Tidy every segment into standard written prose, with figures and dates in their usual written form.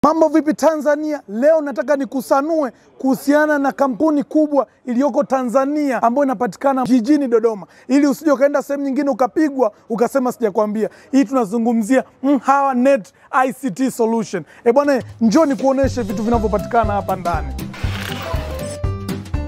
Mambo vipi Tanzania? Leo nataka nikusanue kuhusiana na kampuni kubwa iliyoko Tanzania ambayo inapatikana jijini Dodoma. Ili usije ukaenda sehemu nyingine ukapigwa ukasema sijakwambia. Hii tunazungumzia Vifaa Net ICT Solution. Bwana, njoo nikuoneshe vitu vinavyopatikana hapa ndani.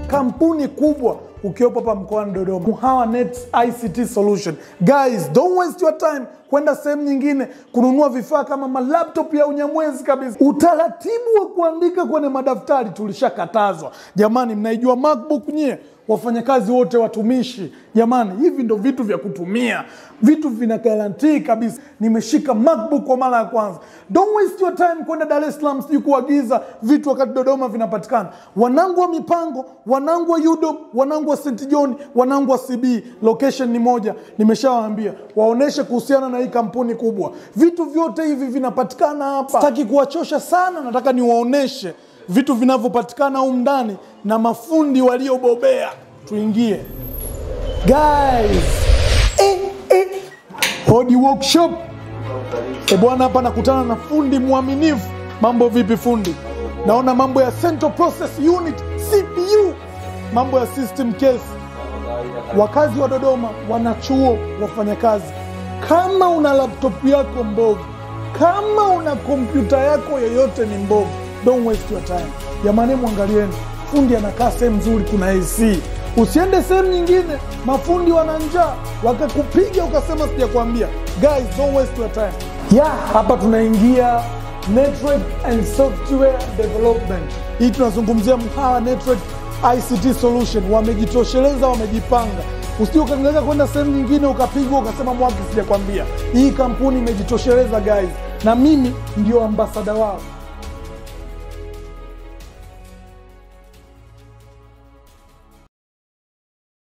Kampuni kubwa ukiopo hapa mkoani Dodoma, Vifaa Net ICT Solution. Guys, don't waste your time kwenda sehemu nyingine kununua vifaa kama malaptop ya unyamwezi kabisa. Utaratibu wa kuandika kwenye madaftari tulishakatazwa. Jamani, mnaijua MacBook nyie? Wafanyakazi wote, watumishi, jamani, hivi ndo vitu vya kutumia. Vitu vina guarantee kabisa. Nimeshika MacBook kwa mara ya kwanza. Don't waste your time kwenda Dar es Salaam siju kuagiza vitu wakati Dodoma vinapatikana. Wanangu wa mipango, wanangu wa UHINDINI, wanangu wa St. John, wanangu wa CB, location ni moja. Nimeshawaambia waoneshe kuhusiana na hii kampuni kubwa. Vitu vyote hivi vinapatikana hapa. Sitaki kuwachosha sana, nataka niwaoneshe vitu vinavyopatikana humu ndani na mafundi waliobobea. Tuingie. Guys, Hodi Workshop. Bwana, hapa nakutana na fundi mwaminifu. Mambo vipi fundi? Naona mambo ya Central Process Unit, CPU, mambo ya system case. Wakazi wa Dodoma, wanachuo, wafanyakazi, kama una laptop yako mbovu, kama una kompyuta yako yoyote ni mbovu, don't waste your time. Jamani, muangalieni. Fundi anakaa sehemu nzuri, kuna AC. Usiende sehemu nyingine, mafundi wana njaa, wakakupiga ukasema sijakwambia. Guys, don't waste your time. Hapa tunaingia Network and Software Development. Hii tunazungumzia Vifaa Network ICT Solution. Wamejitosheleza, wamejipanga. Usije ukaangalia kwenda sehemu nyingine ukapigwa ukasema mwaki sijakwambia. Hii kampuni imejitosheleza guys, na mimi ndio ambassador wao.